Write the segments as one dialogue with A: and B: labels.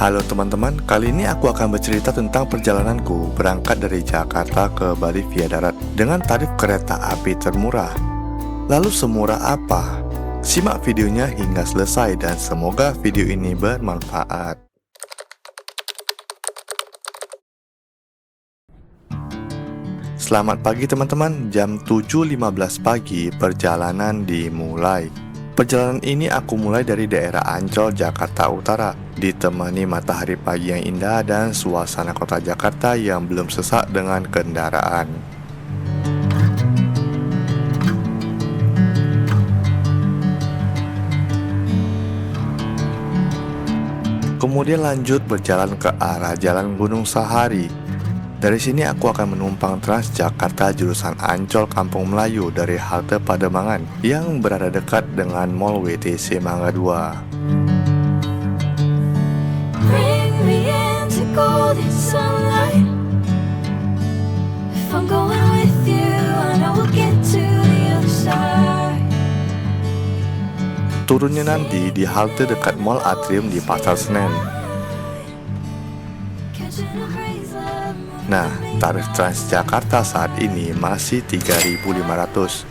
A: Halo teman-teman, kali ini aku akan bercerita tentang perjalananku berangkat dari Jakarta ke Bali via darat dengan tarif kereta api termurah. Lalu semurah apa? Simak videonya hingga selesai dan semoga video ini bermanfaat. Selamat pagi teman-teman, jam 7.15 pagi perjalanan dimulai. Perjalanan ini aku mulai dari daerah Ancol, Jakarta Utara, ditemani matahari pagi yang indah dan suasana kota Jakarta yang belum sesak dengan kendaraan. Kemudian lanjut berjalan ke arah Jalan Gunung Sahari. Dari sini aku akan menumpang Transjakarta jurusan Ancol Kampung Melayu dari halte Pademangan yang berada dekat dengan Mall WTC Mangga 2.
B: Bring me into golden sunlight. If I'm going with you, I know we'll get to the other side.
A: Turunnya nanti di halte dekat Mall Atrium di Pasar Senen.
B: Catching a craze of
A: Nah, tarif Transjakarta saat ini masih 3.500.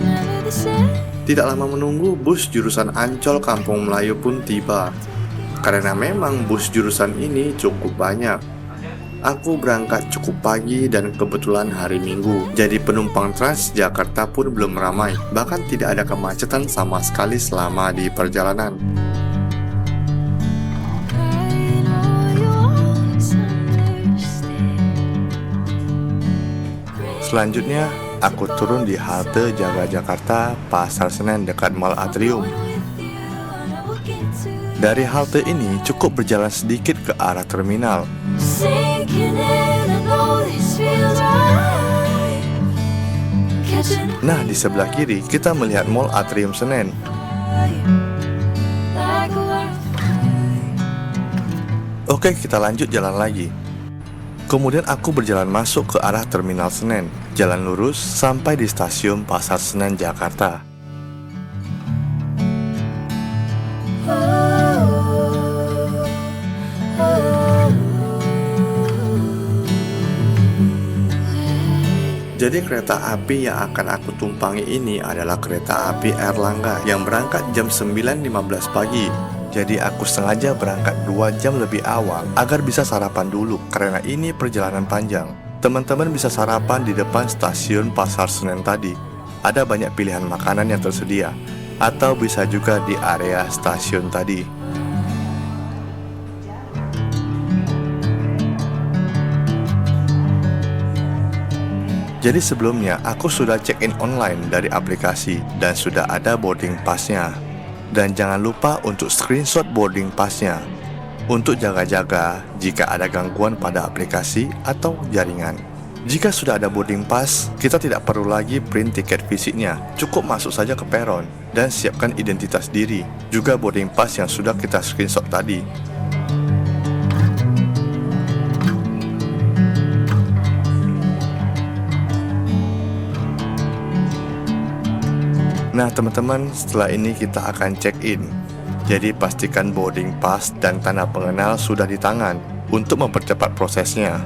B: never the same.
A: Tidak lama menunggu, bus jurusan Ancol Kampung Melayu pun tiba. Karena memang bus jurusan ini cukup banyak. Aku berangkat cukup pagi dan kebetulan hari Minggu. Jadi penumpang Transjakarta pun belum ramai. Bahkan tidak ada kemacetan sama sekali selama di perjalanan.
B: I know you always understand.
A: Selanjutnya, aku turun di halte Jaga Jakarta, Pasar Senen dekat Mall Atrium. Dari halte ini cukup berjalan sedikit ke arah terminal.
B: Sinking in, I know this feels right. Catching a
A: Nah, di sebelah kiri kita melihat Mall Atrium Senen.
B: like a wildfire.
A: Oke, kita lanjut jalan lagi. Kemudian aku berjalan masuk ke arah Terminal Senen. Jalan lurus sampai di stasiun Pasar Senen, Jakarta. Jadi kereta api yang akan aku tumpangi ini adalah kereta api Airlangga yang berangkat jam 9.15 pagi. Jadi aku sengaja berangkat 2 jam lebih awal agar bisa sarapan dulu karena ini perjalanan panjang. Teman-teman bisa sarapan di depan stasiun Pasar Senen tadi. Ada banyak pilihan makanan yang tersedia, atau bisa juga di area stasiun tadi. Jadi sebelumnya aku sudah check-in online dari aplikasi dan sudah ada boarding pass-nya. Dan jangan lupa untuk screenshot boarding pass-nya untuk jaga-jaga jika ada gangguan pada aplikasi atau jaringan. Jika sudah ada boarding pass, kita tidak perlu lagi print tiket fisiknya. Cukup masuk saja ke peron dan siapkan identitas diri, juga boarding pass yang sudah kita screenshot tadi. Nah teman-teman, setelah ini kita akan check-in. Jadi pastikan boarding pass dan tanda pengenal sudah di tangan untuk mempercepat prosesnya.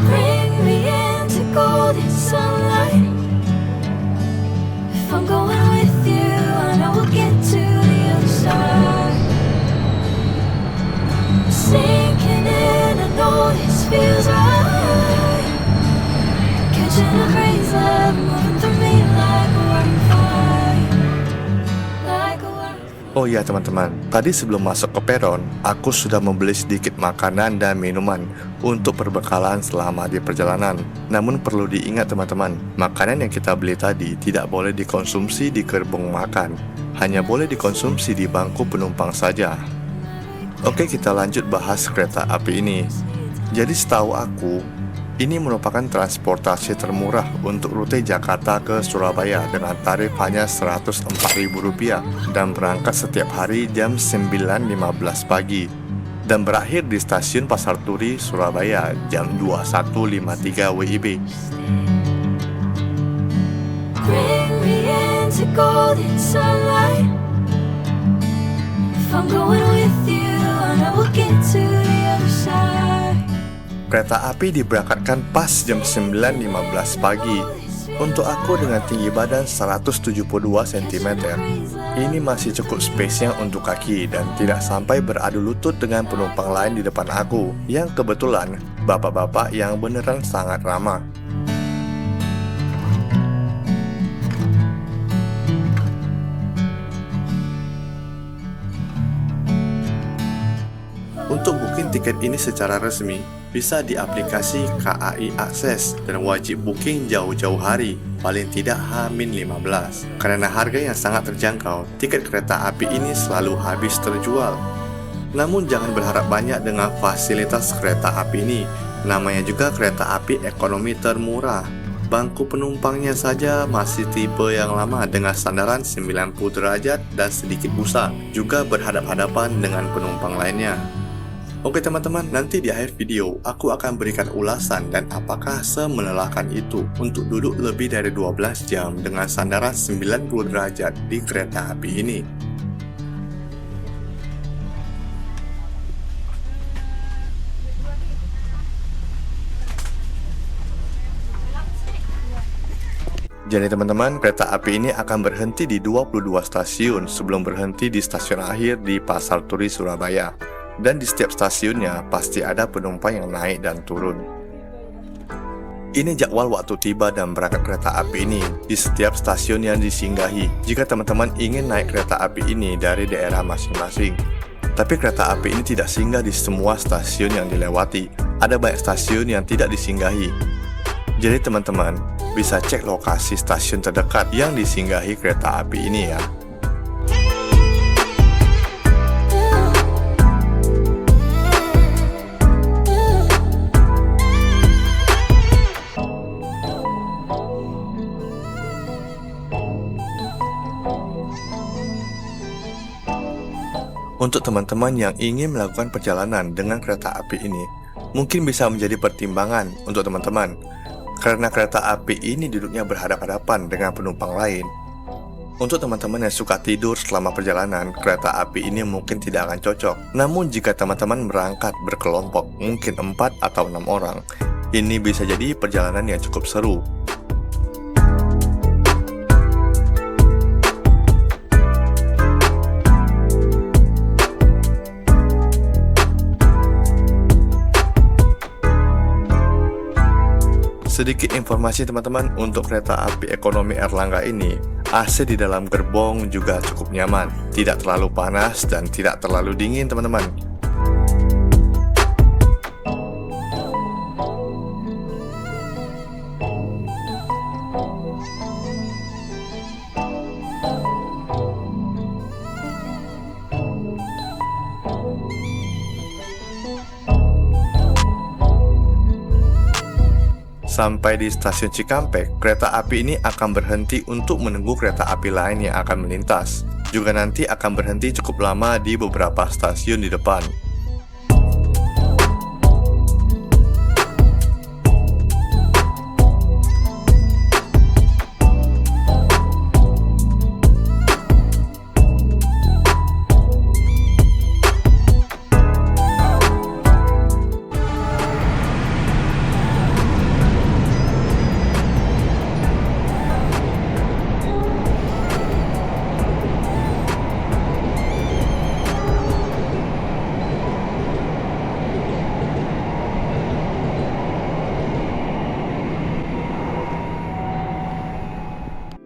B: Bring me into golden sunlight. If I'm going with you, I know we'll get to the other side. Sinking in, I know this feels right. Catching a craze love moving through me like a wildfire. Like a wildfire.
A: Oh iya teman-teman, tadi sebelum masuk ke peron, aku sudah membeli sedikit makanan dan minuman untuk perbekalan selama di perjalanan. Namun perlu diingat teman-teman, makanan yang kita beli tadi tidak boleh dikonsumsi di gerbong makan. Hanya boleh dikonsumsi di bangku penumpang saja. Oke, kita lanjut bahas kereta api ini. Jadi setahu aku, Ini merupakan transportasi termurah untuk rute Jakarta ke Surabaya dengan tarif hanya Rp104.000 dan berangkat setiap hari jam 9.15 pagi dan berakhir di stasiun Pasar Turi, Surabaya jam 21.53 WIB.
B: Bring me into golden sunlight. If I'm going with you, I know we'll get to the other side.
A: Kereta api diberangkatkan pas jam 9.15 pagi. Untuk aku dengan tinggi badan 172 cm, ini masih cukup space-nya untuk kaki dan tidak sampai beradu lutut dengan penumpang lain di depan aku, yang kebetulan bapak-bapak yang beneran sangat ramah. Untuk booking tiket ini secara resmi, bisa di aplikasi KAI Akses dan wajib booking jauh-jauh hari, paling tidak H-15. Karena harga yang sangat terjangkau, tiket kereta api ini selalu habis terjual. Namun jangan berharap banyak dengan fasilitas kereta api ini, namanya juga kereta api ekonomi termurah. Bangku penumpangnya saja masih tipe yang lama dengan sandaran 90 derajat dan sedikit busa, juga berhadap-hadapan dengan penumpang lainnya. Oke teman-teman, nanti di akhir video aku akan berikan ulasan dan apakah semelelahkan itu untuk duduk lebih dari 12 jam dengan sandaran 90 derajat di kereta api ini. Jadi teman-teman, kereta api ini akan berhenti di 22 stasiun sebelum berhenti di stasiun akhir di Pasar Turi, Surabaya. Dan di setiap stasiunnya pasti ada penumpang yang naik dan turun. Ini jadwal waktu tiba dan berangkat kereta api ini di setiap stasiun yang disinggahi jika teman-teman ingin naik kereta api ini dari daerah masing-masing. Tapi kereta api ini tidak singgah di semua stasiun yang dilewati. Ada banyak stasiun yang tidak disinggahi. Jadi teman-teman bisa cek lokasi stasiun terdekat yang disinggahi kereta api ini ya. Untuk teman-teman yang ingin melakukan perjalanan dengan kereta api ini, mungkin bisa menjadi pertimbangan untuk teman-teman, karena kereta api ini duduknya berhadapan-hadapan dengan penumpang lain. Untuk teman-teman yang suka tidur selama perjalanan, kereta api ini mungkin tidak akan cocok. Namun jika teman-teman berangkat berkelompok, mungkin 4 atau 6 orang, ini bisa jadi perjalanan yang cukup seru. Sedikit informasi teman-teman, untuk kereta api ekonomi Erlangga ini, AC di dalam gerbong juga cukup nyaman, tidak terlalu panas dan tidak terlalu dingin teman-teman. Sampai di stasiun Cikampek, kereta api ini akan berhenti untuk menunggu kereta api lain yang akan melintas. Juga nanti akan berhenti cukup lama di beberapa stasiun di depan.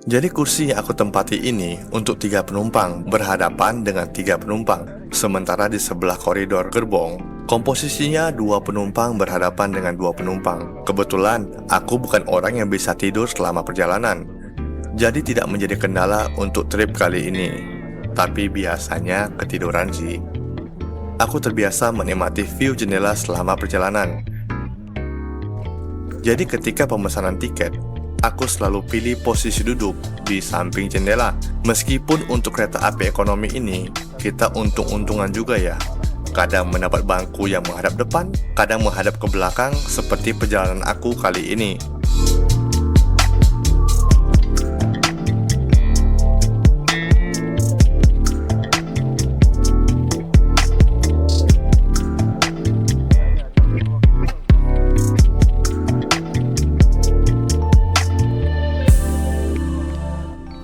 A: Jadi kursi yang aku tempati ini untuk 3 penumpang berhadapan dengan 3 penumpang. Sementara di sebelah koridor gerbong, komposisinya 2 penumpang berhadapan dengan 2 penumpang. Kebetulan aku bukan orang yang bisa tidur selama perjalanan, jadi tidak menjadi kendala untuk trip kali ini. Tapi biasanya ketiduran sih. Aku terbiasa menikmati view jendela selama perjalanan. Jadi ketika pemesanan tiket, aku selalu pilih posisi duduk di samping jendela. Meskipun untuk kereta api ekonomi ini, kita untung-untungan juga ya. Kadang mendapat bangku yang menghadap depan, kadang menghadap ke belakang seperti perjalanan aku kali ini.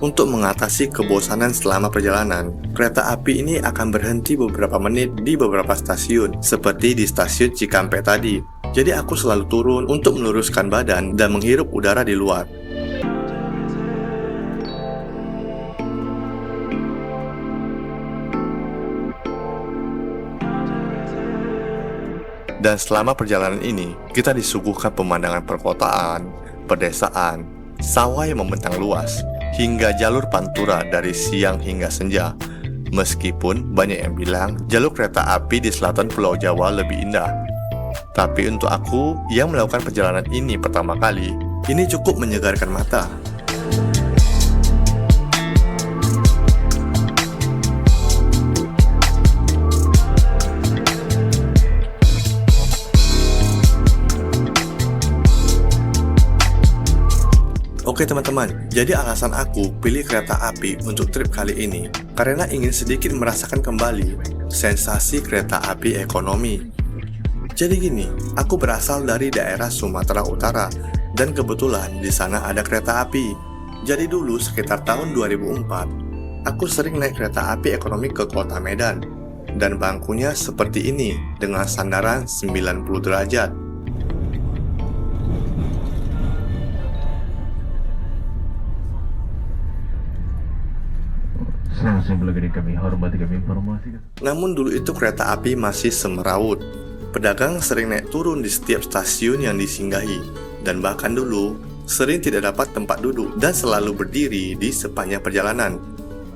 A: Untuk mengatasi kebosanan selama perjalanan, kereta api ini akan berhenti beberapa menit di beberapa stasiun, seperti di stasiun Cikampek tadi. Jadi aku selalu turun untuk meluruskan badan dan menghirup udara di luar. Dan selama perjalanan ini, kita disuguhkan pemandangan perkotaan, pedesaan, sawah yang membentang luas, hingga jalur pantura dari siang hingga senja. Meskipun banyak yang bilang jalur kereta api di selatan Pulau Jawa lebih indah. Tapi untuk aku yang melakukan perjalanan ini pertama kali, ini cukup menyegarkan mata. Oke teman-teman, jadi alasan aku pilih kereta api untuk trip kali ini karena ingin sedikit merasakan kembali sensasi kereta api ekonomi. Jadi gini, aku berasal dari daerah Sumatera Utara dan kebetulan di sana ada kereta api. Jadi dulu sekitar tahun 2004, aku sering naik kereta api ekonomi ke kota Medan dan bangkunya seperti ini dengan sandaran 90 derajat.
C: Kami hormati, kami informasikan.
A: Namun dulu itu kereta api masih semeraut. Pedagang sering naik turun di setiap stasiun yang disinggahi. Dan bahkan dulu, sering tidak dapat tempat duduk dan selalu berdiri di sepanjang perjalanan.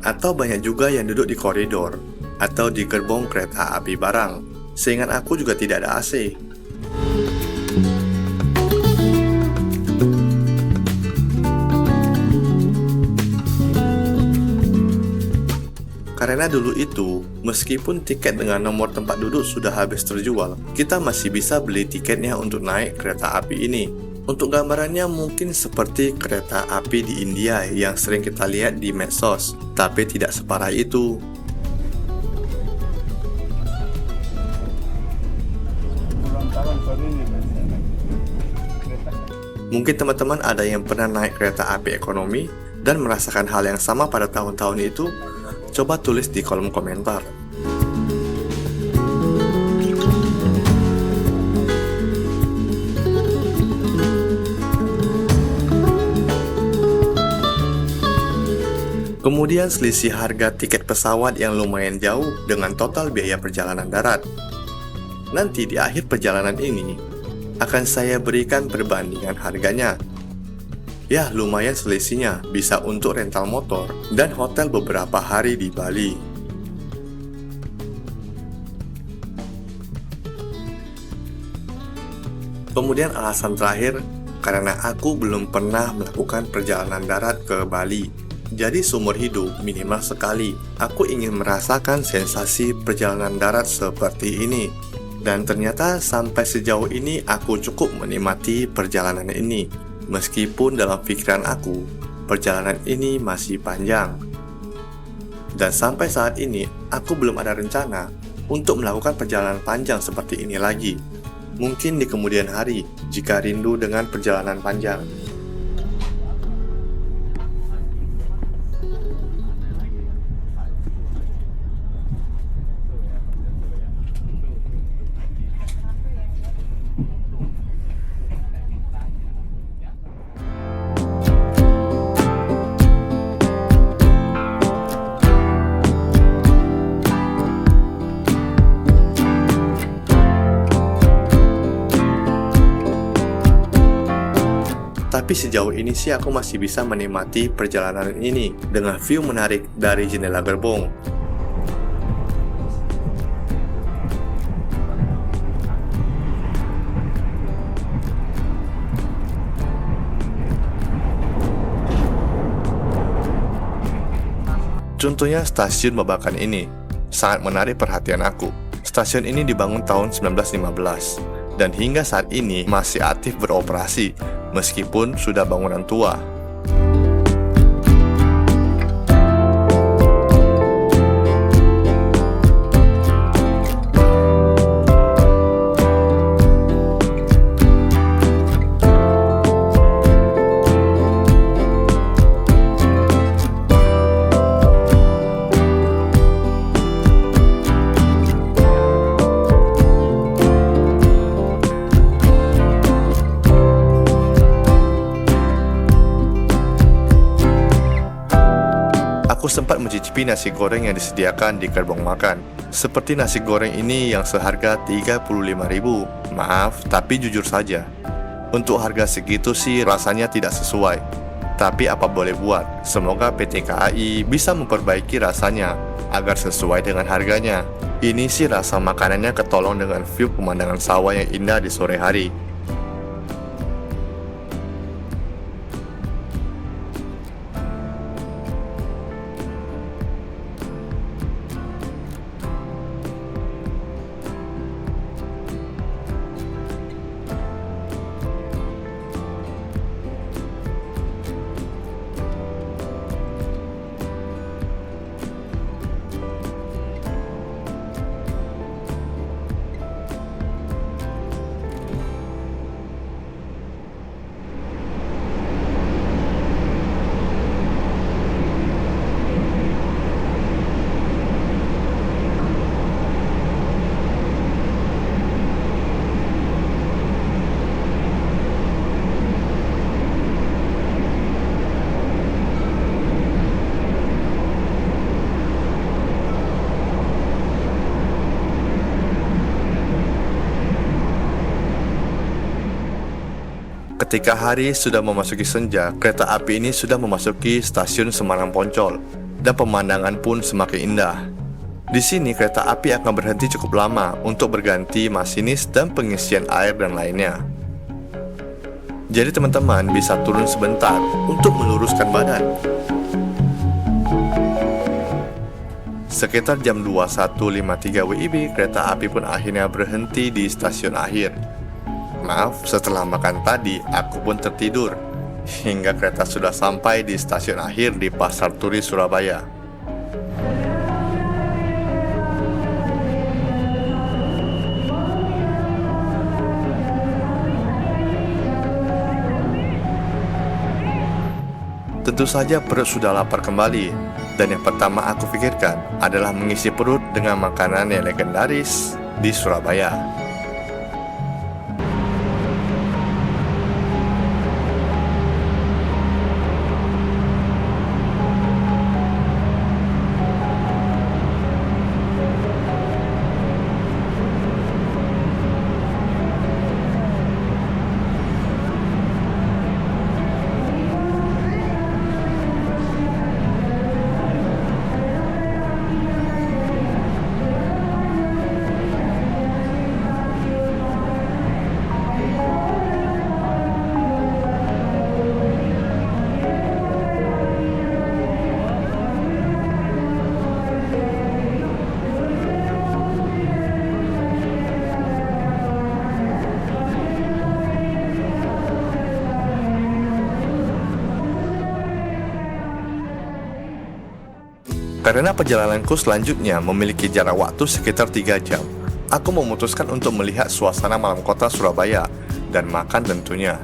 A: Atau banyak juga yang duduk di koridor atau di gerbong kereta api barang. Seingat aku juga tidak ada AC. Karena dulu itu, meskipun tiket dengan nomor tempat duduk sudah habis terjual, kita masih bisa beli tiketnya untuk naik kereta api ini. Untuk gambarannya mungkin seperti kereta api di India yang sering kita lihat di medsos, tapi tidak separah itu. Mungkin teman-teman ada yang pernah naik kereta api ekonomi dan merasakan hal yang sama pada tahun-tahun itu. Coba tulis di kolom komentar. Kemudian selisih harga tiket pesawat yang lumayan jauh dengan total biaya perjalanan darat. Nanti di akhir perjalanan ini akan saya berikan perbandingan harganya. Ya, lumayan selisihnya, bisa untuk rental motor dan hotel beberapa hari di Bali. Kemudian alasan terakhir, karena aku belum pernah melakukan perjalanan darat ke Bali. Jadi seumur hidup minimal sekali, aku ingin merasakan sensasi perjalanan darat seperti ini. Dan ternyata sampai sejauh ini aku cukup menikmati perjalanan ini. Meskipun dalam pikiran aku, perjalanan ini masih panjang. Dan sampai saat ini, aku belum ada rencana untuk melakukan perjalanan panjang seperti ini lagi. Mungkin di kemudian hari, jika rindu dengan perjalanan panjang. Tapi sejauh ini sih aku masih bisa menikmati perjalanan ini dengan view menarik dari jendela gerbong. Contohnya stasiun Babakan ini, sangat menarik perhatian aku. Stasiun ini dibangun tahun 1915, dan hingga saat ini masih aktif beroperasi, meskipun sudah bangunan tua. Aku sempat mencicipi nasi goreng yang disediakan di gerbong makan. Seperti nasi goreng ini yang seharga 35.000. Maaf, tapi jujur saja, untuk harga segitu sih rasanya tidak sesuai. Tapi apa boleh buat, semoga PT KAI bisa memperbaiki rasanya agar sesuai dengan harganya. Ini sih rasa makanannya ketolong dengan view pemandangan sawah yang indah di sore hari. Ketika hari sudah memasuki senja, kereta api ini sudah memasuki stasiun Semarang Poncol, dan pemandangan pun semakin indah. Di sini kereta api akan berhenti cukup lama untuk berganti masinis dan pengisian air dan lainnya. Jadi teman-teman bisa turun sebentar untuk meluruskan badan. Sekitar jam 21.53 WIB, kereta api pun akhirnya berhenti di stasiun akhir. Maaf, setelah makan tadi, aku pun tertidur hingga kereta sudah sampai di stasiun akhir di Pasar Turi, Surabaya. Tentu saja perut sudah lapar kembali, dan yang pertama aku pikirkan adalah mengisi perut dengan makanan yang legendaris di Surabaya. Karena perjalananku selanjutnya memiliki jarak waktu sekitar 3 jam, aku memutuskan untuk melihat suasana malam kota Surabaya dan makan tentunya.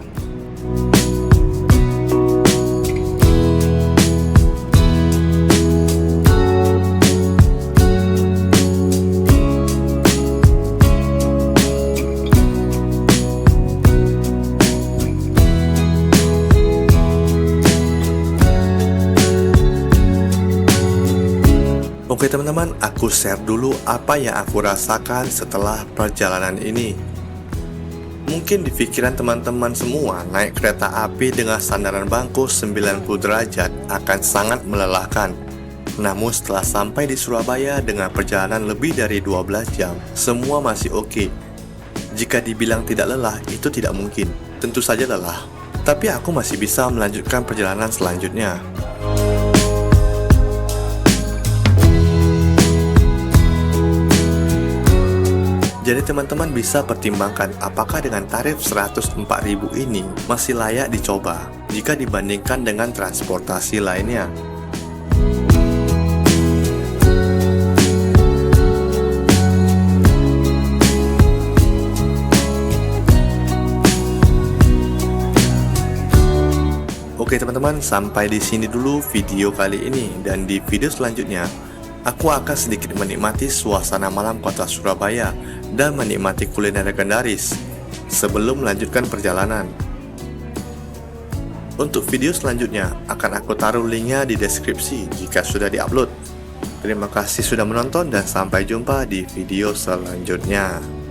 A: Oke teman-teman, aku share dulu apa yang aku rasakan setelah perjalanan ini. Mungkin di pikiran teman-teman semua, naik kereta api dengan sandaran bangku 90 derajat akan sangat melelahkan. Namun setelah sampai di Surabaya dengan perjalanan lebih dari 12 jam, semua masih oke. Jika dibilang tidak lelah, itu tidak mungkin. Tentu saja lelah, tapi aku masih bisa melanjutkan perjalanan selanjutnya. Jadi teman-teman bisa pertimbangkan apakah dengan tarif 104.000 ini masih layak dicoba jika dibandingkan dengan transportasi lainnya. Oke teman-teman, sampai di sini dulu video kali ini, dan di video selanjutnya aku akan sedikit menikmati suasana malam kota Surabaya dan menikmati kuliner legendaris sebelum melanjutkan perjalanan. Untuk video selanjutnya akan aku taruh linknya di deskripsi jika sudah diupload. Terima kasih sudah menonton dan sampai jumpa di video selanjutnya.